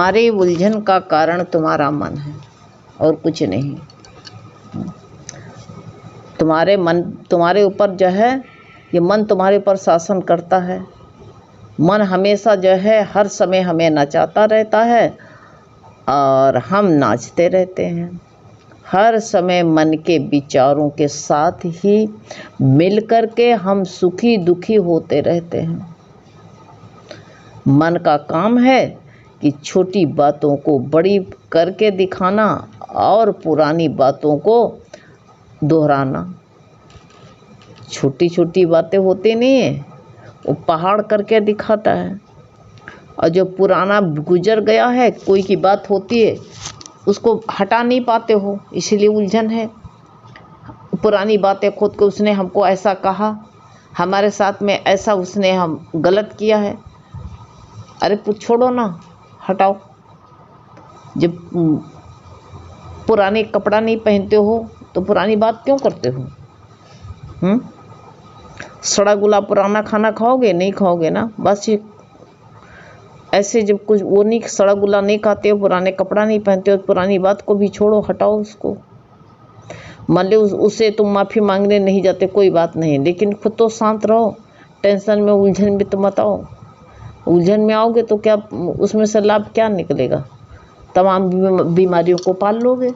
तुम्हारी उलझन का कारण तुम्हारा मन है और कुछ नहीं। तुम्हारे ऊपर जो है ये मन तुम्हारे ऊपर शासन करता है। मन हमेशा जो है हर समय हमें नचाता रहता है और हम नाचते रहते हैं। हर समय मन के विचारों के साथ ही मिल कर के हम सुखी दुखी होते रहते हैं। मन का काम है कि छोटी बातों को बड़ी करके दिखाना और पुरानी बातों को दोहराना। छोटी छोटी बातें होती नहीं है, वो पहाड़ करके दिखाता है। और जो पुराना गुजर गया है, कोई की बात होती है उसको हटा नहीं पाते हो, इसीलिए उलझन है। पुरानी बातें खुद को, उसने हमको ऐसा कहा, हमारे साथ में ऐसा उसने हम गलत किया है। अरे छोड़ो ना, हटाओ। जब पुराने कपड़ा नहीं पहनते हो तो पुरानी बात क्यों करते हो? सड़ा गुला पुराना खाना खाओगे? नहीं खाओगे ना। बस ये ऐसे जब कुछ वो नहीं, सड़ा गुला नहीं खाते हो, पुराने कपड़ा नहीं पहनते हो, पुरानी बात को भी छोड़ो, हटाओ उसको। मान लो उससे तुम माफ़ी मांगने नहीं जाते, कोई बात नहीं, लेकिन खुद तो शांत रहो। टेंशन में उलझन में तो मत आओ। उलझन में आओगे तो क्या उसमें से लाभ क्या निकलेगा? तमाम बीमारियों को पाल लोगे।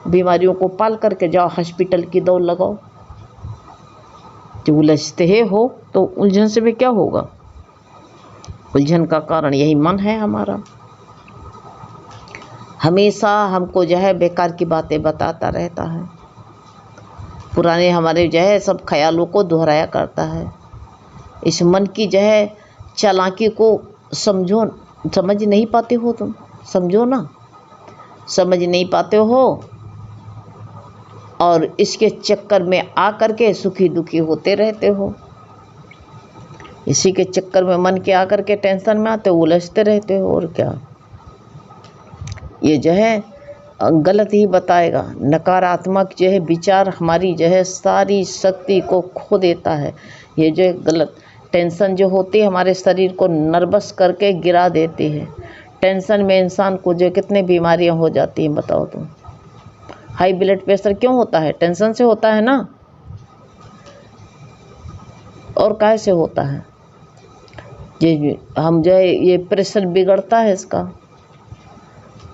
बीमारियों को पाल करके जाओ हॉस्पिटल की दौड़ लगाओ। जब उलझते हो तो उलझन से भी क्या होगा? उलझन का कारण यही मन है हमारा। हमेशा हमको जो है बेकार की बातें बताता रहता है। पुराने हमारे जो है सब ख्यालों को दोहराया करता है। इस मन की जो है चालाकी को समझ नहीं पाते हो तुम। समझो ना, समझ नहीं पाते हो और इसके चक्कर में आ करके सुखी दुखी होते रहते हो। इसी के चक्कर में मन के आकर के टेंशन में आते हो, उलझते रहते हो। और क्या, ये जो है गलत ही बताएगा। नकारात्मक जो है विचार हमारी जो है सारी शक्ति को खो देता है। ये जो गलत टेंशन जो होती है हमारे शरीर को नर्वस करके गिरा देती है। टेंशन में इंसान को जो कितने बीमारियां हो जाती हैं बताओ तुम। हाई ब्लड प्रेशर क्यों होता है? टेंशन से होता है ना। और काहे से होता है? ये हम जो है ये प्रेशर बिगड़ता है इसका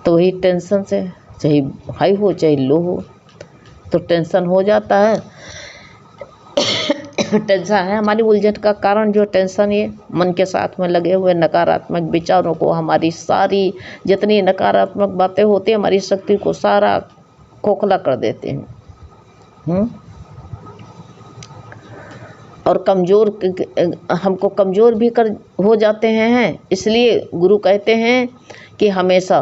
तो वही टेंशन से, चाहे हाई हो चाहे लो हो, तो टेंशन हो जाता है। टेंशन है हमारी उलझन का कारण। जो टेंशन ये मन के साथ में लगे हुए नकारात्मक विचारों को, हमारी सारी जितनी नकारात्मक बातें होती हैं हमारी शक्ति को सारा खोखला कर देते हैं। और हमको कमज़ोर भी हो जाते हैं। इसलिए गुरु कहते हैं कि हमेशा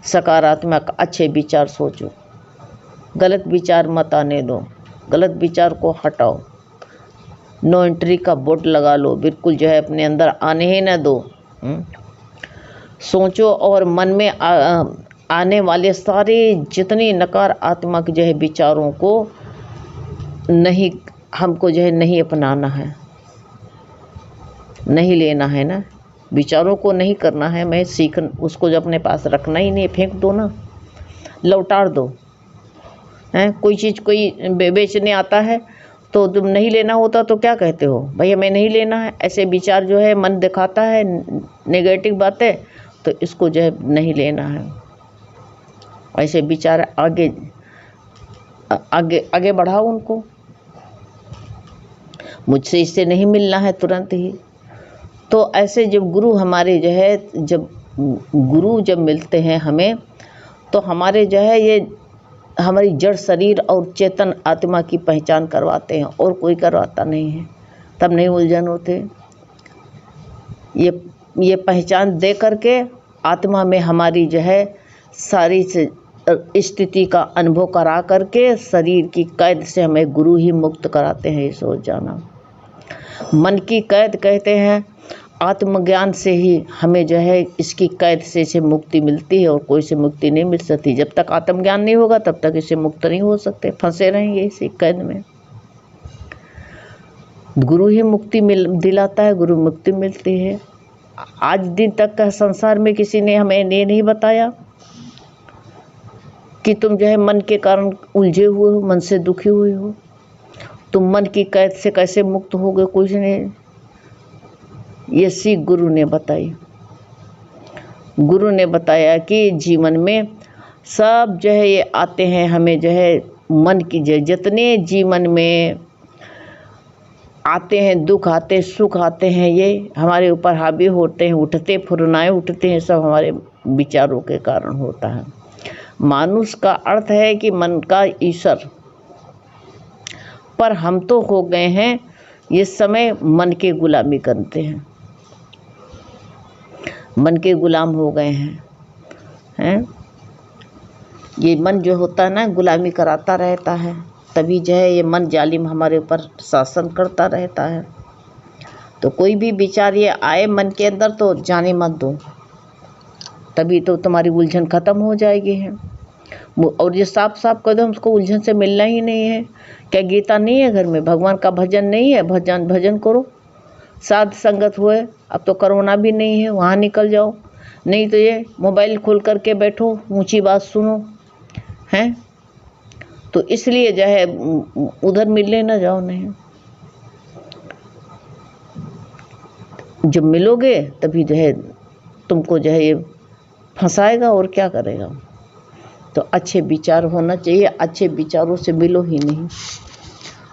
सकारात्मक अच्छे विचार सोचो, गलत विचार मत आने दो, गलत विचार को हटाओ। नो एंट्री का बोर्ड लगा लो, बिल्कुल जो है अपने अंदर आने ही न दो। सोचो और मन में आने वाले सारे जितने नकारात्मक जो है विचारों को नहीं, हमको जो है नहीं अपनाना है, नहीं लेना है ना। विचारों को नहीं करना है, मैं उसको जो अपने पास रखना ही नहीं, फेंक दो ना, लौटार दो। हैं कोई चीज़ कोई बेचने आता है तो तुम नहीं लेना होता तो क्या कहते हो? भाई हमें नहीं लेना है। ऐसे विचार जो है मन दिखाता है नेगेटिव बातें, तो इसको जो है नहीं लेना है। ऐसे विचार आगे आगे आगे बढ़ाओ उनको। मुझसे इससे नहीं मिलना है तुरंत ही। तो ऐसे जब गुरु हमारे जो है, जब गुरु जब मिलते हैं हमें, तो हमारे जो है ये हमारी जड़ शरीर और चेतन आत्मा की पहचान करवाते हैं, और कोई करवाता नहीं है। तब नहीं उलझन होते। ये पहचान दे करके आत्मा में हमारी जो है सारी स्थिति का अनुभव करा करके शरीर की कैद से हमें गुरु ही मुक्त कराते हैं। ये सोच जाना। मन की कैद कहते हैं, आत्मज्ञान से ही हमें जो है इसकी कैद से मुक्ति मिलती है, और कोई से मुक्ति नहीं मिल सकती। जब तक आत्मज्ञान नहीं होगा तब तक इससे मुक्त नहीं हो सकते, फंसे रहेंगे इसी कैद में। गुरु ही मुक्ति दिलाता है, गुरु मुक्ति मिलती है। आज दिन तक का संसार में किसी ने हमें ये नहीं बताया कि तुम जो है मन के कारण उलझे हुए हो, मन से दुखी हुए हो, तुम मन की कैद से कैसे मुक्त होगे, कुछ नहीं। ये सीख गुरु ने बताई। गुरु ने बताया कि जीवन में सब जो है ये आते हैं, हमें जो है मन की जो जितने जीवन में आते हैं, दुख आते हैं, सुख आते हैं, ये हमारे ऊपर हावी होते हैं, उठते फुरनाए उठते हैं, सब हमारे विचारों के कारण होता है। मानुष का अर्थ है कि मन का ईश्वर, पर हम तो हो गए हैं इस समय मन के गुलामी करते हैं, मन के गुलाम हो गए हैं। ये मन जो होता है ना, गुलामी कराता रहता है, तभी जो है ये मन जालिम हमारे ऊपर शासन करता रहता है। तो कोई भी विचार ये आए मन के अंदर तो जाने मत दो, तभी तो तुम्हारी उलझन खत्म हो जाएगी है। और ये साफ साफ कह दो हमको उलझन से मिलना ही नहीं है। क्या गीता नहीं है घर में? भगवान का भजन नहीं है? भजन करो, साध संगत हुए। अब तो कोरोना भी नहीं है, वहाँ निकल जाओ, नहीं तो ये मोबाइल खोल करके बैठो, ऊंची बात सुनो हैं। तो इसलिए जो है उधर मिलने ना जाओ। नहीं, जब मिलोगे तभी जो है तुमको जो है ये फंसाएगा और क्या करेगा। तो अच्छे विचार होना चाहिए, अच्छे विचारों से मिलो ही नहीं,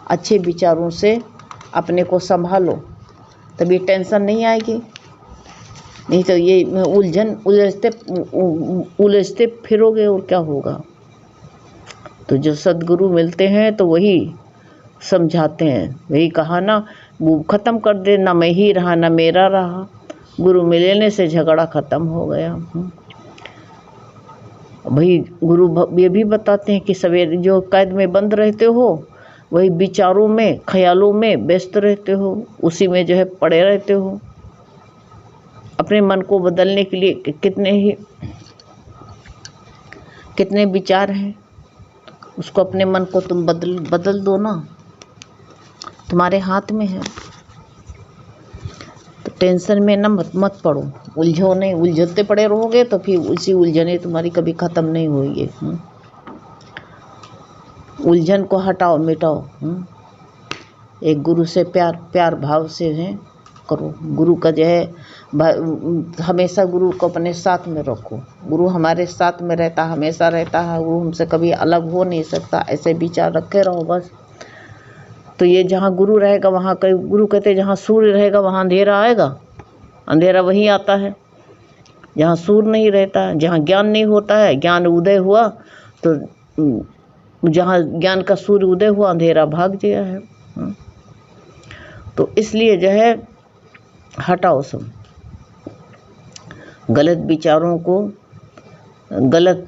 अच्छे विचारों से अपने को संभालो, तभी टेंशन नहीं आएगी। नहीं तो ये उलझते फिरोगे और क्या होगा। तो जो सद्गुरु मिलते हैं तो वही समझाते हैं, वही कहा ना, वो ख़त्म कर दे, ना मैं ही रहा ना मेरा रहा, गुरु मिलने से झगड़ा ख़त्म हो गया। भाई गुरु ये भी बताते हैं कि सवेरे जो कैद में बंद रहते हो, वही विचारों में ख्यालों में व्यस्त रहते हो, उसी में जो है पड़े रहते हो। अपने मन को बदलने के लिए कितने विचार हैं, उसको अपने मन को तुम बदल दो ना, तुम्हारे हाथ में है। तो टेंशन में ना मत पड़ो, उलझो नहीं, उलझते पड़े रहोगे तो फिर उसी उलझने तुम्हारी कभी ख़त्म नहीं होगी। उलझन को हटाओ, मिटाओ। एक गुरु से प्यार भाव से है करो। गुरु का जो है हमेशा गुरु को अपने साथ में रखो। गुरु हमारे साथ में रहता, हमेशा रहता है, वो हमसे कभी अलग हो नहीं सकता। ऐसे विचार रखे रहो बस। तो ये जहाँ गुरु रहेगा वहाँ गुरु कहते हैं जहाँ सूर्य रहेगा वहाँ अंधेरा आएगा, अंधेरा वहीं आता है जहाँ सूर्य नहीं रहता है। जहाँ ज्ञान नहीं होता है, ज्ञान उदय हुआ तो जहाँ ज्ञान का सूर्य उदय हुआ अंधेरा भाग गया है। तो इसलिए जो है हटाओ सब गलत विचारों को, गलत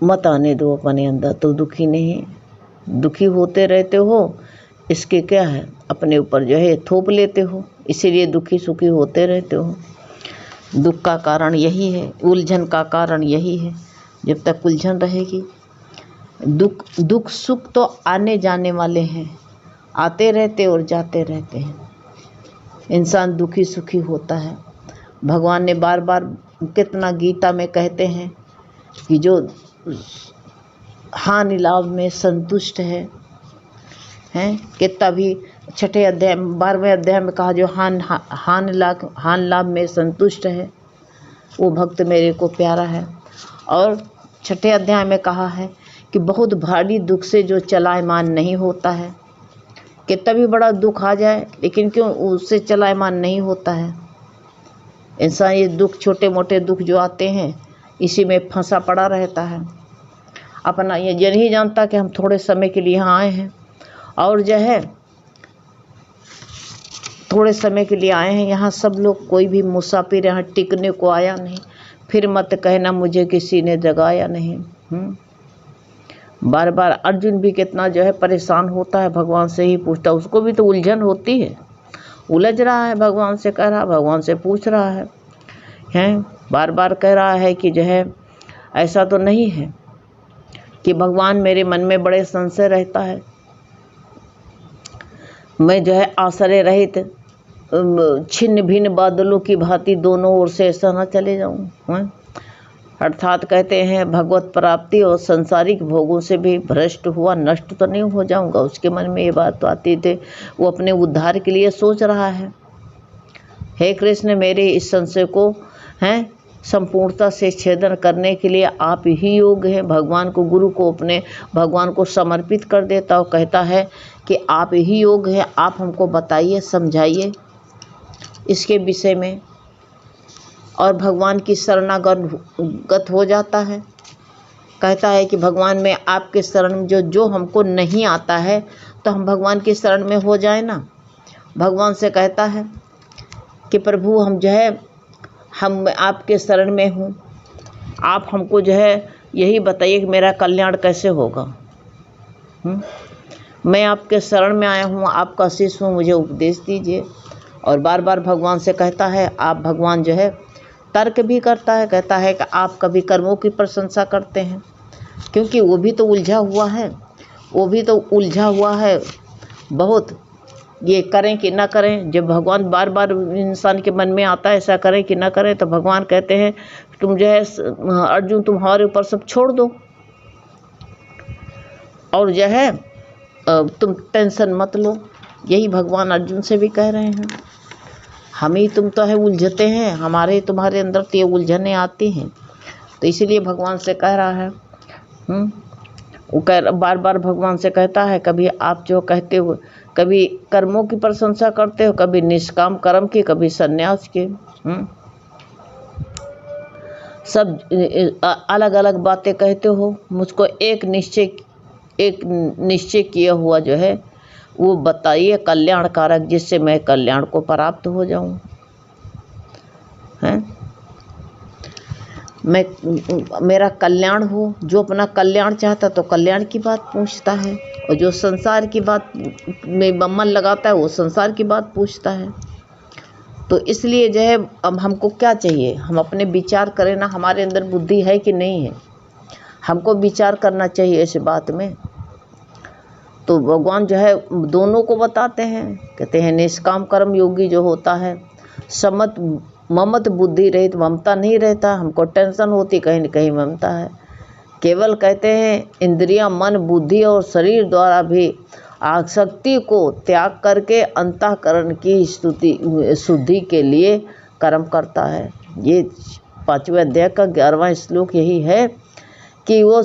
मत आने दो अपने अंदर। तो दुखी होते रहते हो, इसके क्या है, अपने ऊपर जो है थोप लेते हो, इसीलिए दुखी सुखी होते रहते हो। दुख का कारण यही है, उलझन का कारण यही है। जब तक उलझन रहेगी, दुख सुख तो आने जाने वाले हैं, आते रहते और जाते रहते हैं। इंसान दुखी सुखी होता है। भगवान ने बार बार कितना गीता में कहते हैं कि जो हानि लाभ में संतुष्ट है कितना भी 6ठे अध्याय 12वें अध्याय में कहा, जो हान लाभ में संतुष्ट है वो भक्त मेरे को प्यारा है। और 6ठे अध्याय में कहा है कि बहुत भारी दुख से जो चलायमान नहीं होता है। कितना भी बड़ा दुख आ जाए लेकिन क्यों उससे चलायमान नहीं होता है इंसान। ये दुख, छोटे मोटे दुख जो आते हैं, इसी में फंसा पड़ा रहता है। अपना ये नहीं जानता कि हम थोड़े समय के लिए यहाँ आए हैं, और जो है थोड़े समय के लिए आए हैं यहाँ। सब लोग, कोई भी मुसाफिर यहाँ टिकने को आया नहीं। फिर मत कहना मुझे किसी ने जगाया नहीं। बार बार अर्जुन भी कितना जो है परेशान होता है, भगवान से ही पूछता। उसको भी तो उलझन होती है, उलझ रहा है, भगवान से कह रहा, भगवान से पूछ रहा है बार बार कह रहा है कि जो है ऐसा तो नहीं है कि भगवान मेरे मन में बड़े संशय रहता है, मैं जो है आश्रय रहित छिन्न भिन्न बादलों की भांति दोनों ओर से ऐसा ना चले जाऊं। अर्थात कहते हैं भगवत प्राप्ति और सांसारिक भोगों से भी भ्रष्ट हुआ नष्ट तो नहीं हो जाऊंगा। उसके मन में ये बात तो आती थी, वो अपने उद्धार के लिए सोच रहा है। हे कृष्ण, मेरे इस संशय को हैं संपूर्णता से छेदन करने के लिए आप ही योग्य हैं। भगवान को, गुरु को, अपने भगवान को समर्पित कर देता और कहता है कि आप ही योग्य हैं, आप हमको बताइए, समझाइए इसके विषय में। और भगवान की शरणागत हो जाता है। कहता है कि भगवान में आपके शरण में जो हमको नहीं आता है तो हम भगवान की शरण में हो जाए ना। भगवान से कहता है कि प्रभु हम आपके शरण में हूँ, आप हमको यही बताइए कि मेरा कल्याण कैसे होगा। मैं आपके शरण में आया हूँ, आपका शिष्य हूँ, मुझे उपदेश दीजिए। और बार बार भगवान से कहता है। आप भगवान तर्क भी करता है, कहता है कि आप कभी कर्मों की प्रशंसा करते हैं, क्योंकि वो भी तो उलझा हुआ है बहुत, ये करें कि ना करें। जब भगवान बार बार इंसान के मन में आता है ऐसा करें कि ना करें, तो भगवान कहते हैं तुम अर्जुन, तुम्हारे ऊपर सब छोड़ दो और तुम टेंशन मत लो। यही भगवान अर्जुन से भी कह रहे हैं। हम ही तुम तो उलझते हैं, हमारे तुम्हारे अंदर तो ये उलझने आती हैं। तो इसीलिए भगवान से कह रहा है। वो बार बार भगवान से कहता है, कभी आप कहते हो, कभी कर्मों की प्रशंसा करते हो, कभी निष्काम कर्म की, कभी संन्यास के। सब अलग अलग बातें कहते हो। मुझको एक निश्चय किया हुआ वो बताइए कल्याणकारक, जिससे मैं कल्याण को प्राप्त हो जाऊं। मेरा कल्याण हो। जो अपना कल्याण चाहता तो कल्याण की बात पूछता है, और जो संसार की बात में मन लगाता है वो संसार की बात पूछता है। तो इसलिए अब हमको क्या चाहिए, हम अपने विचार करें ना, हमारे अंदर बुद्धि है कि नहीं है, हमको विचार करना चाहिए इस बात में। तो भगवान दोनों को बताते हैं, कहते हैं निष्काम कर्म योगी जो होता है, समत ममत बुद्धि रहित, ममता नहीं रहता। हमको टेंशन होती कहीं न कहीं ममता है। केवल कहते हैं इंद्रियां, मन, बुद्धि और शरीर द्वारा भी आसक्ति को त्याग करके अंतःकरण की शुद्धि के लिए कर्म करता है। ये 5वें अध्याय का 11वां श्लोक यही है कि वो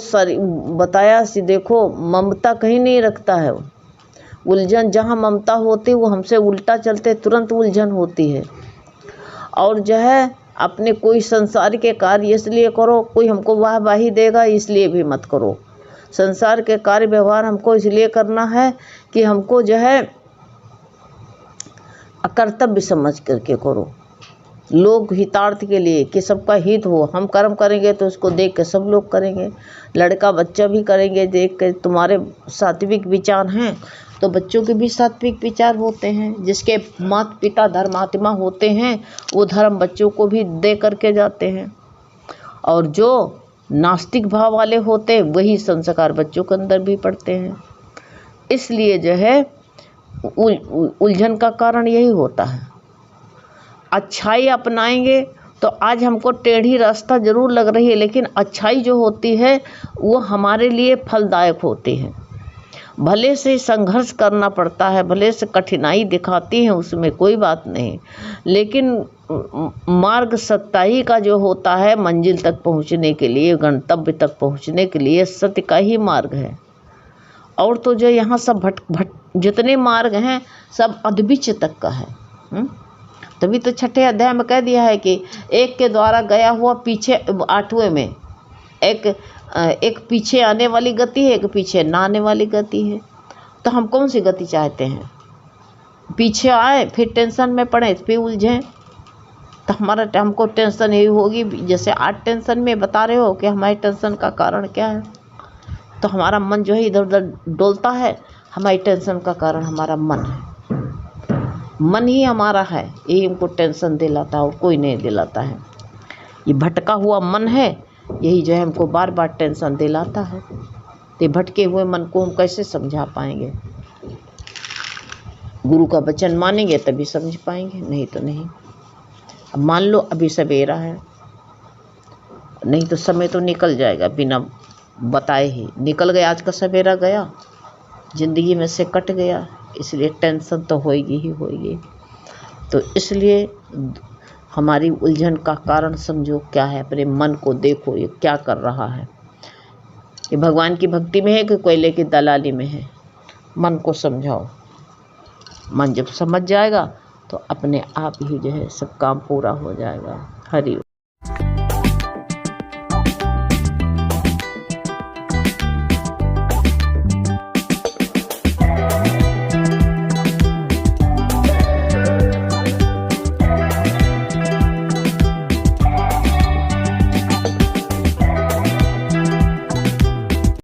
बताया सी, देखो ममता कहीं नहीं रखता है। उलझन जहाँ ममता होती वो हमसे उल्टा चलते, तुरंत उलझन होती है। और अपने कोई संसार के कार्य इसलिए करो, कोई हमको वाहवाही देगा इसलिए भी मत करो। संसार के कार्य व्यवहार हमको इसलिए करना है कि हमको कर्तव्य समझ करके करो, लोक हितार्थ के लिए, कि सबका हित हो। हम कर्म करेंगे तो उसको देख के सब लोग करेंगे, लड़का बच्चा भी करेंगे देख के। तुम्हारे सात्विक विचार हैं तो बच्चों के भी सात्विक विचार होते हैं। जिसके माता पिता धर्मात्मा होते हैं वो धर्म बच्चों को भी दे करके जाते हैं, और जो नास्तिक भाव वाले होते हैं वही संस्कार बच्चों के अंदर भी पड़ते हैं। इसलिए उलझन का कारण यही होता है। अच्छाई अपनाएंगे तो आज हमको टेढ़ी रास्ता जरूर लग रही है, लेकिन अच्छाई जो होती है वो हमारे लिए फलदायक होती है। भले से संघर्ष करना पड़ता है, भले से कठिनाई दिखाती है, उसमें कोई बात नहीं, लेकिन मार्ग सत्ताई का जो होता है मंजिल तक पहुंचने के लिए, गंतव्य तक पहुंचने के लिए सत्य का ही मार्ग है। और तो यहाँ सब जितने मार्ग हैं सब अधबिच तक का है। तभी तो 6ठे अध्याय में कह दिया है कि एक के द्वारा गया हुआ पीछे, 8वें में एक पीछे आने वाली गति है, एक पीछे ना आने वाली गति है। तो हम कौन सी गति चाहते हैं? पीछे आए फिर टेंशन में पड़े फिर उलझें, तो हमको टेंशन यही होगी। जैसे आज टेंशन में बता रहे हो कि हमारी टेंशन का कारण क्या है, तो हमारा मन इधर उधर डोलता है। हमारी टेंशन का कारण हमारा मन है, मन ही हमारा है, यही हमको टेंशन दिलाता है और कोई नहीं दिलाता है। ये भटका हुआ मन है, यही हमको बार बार टेंशन दिलाता है। तो भटके हुए मन को हम कैसे समझा पाएंगे? गुरु का वचन मानेंगे तभी समझ पाएंगे, नहीं तो नहीं। अब मान लो अभी सवेरा है, नहीं तो समय तो निकल जाएगा बिना बताए ही निकल गया, आज का सवेरा गया, ज़िंदगी में से कट गया, इसलिए टेंशन तो होएगी ही होएगी। तो इसलिए हमारी उलझन का कारण समझो क्या है, अपने मन को देखो ये क्या कर रहा है, ये भगवान की भक्ति में है कि कोयले की दलाली में है। मन को समझाओ, मन जब समझ जाएगा तो अपने आप ही जो है सब काम पूरा हो जाएगा। हरि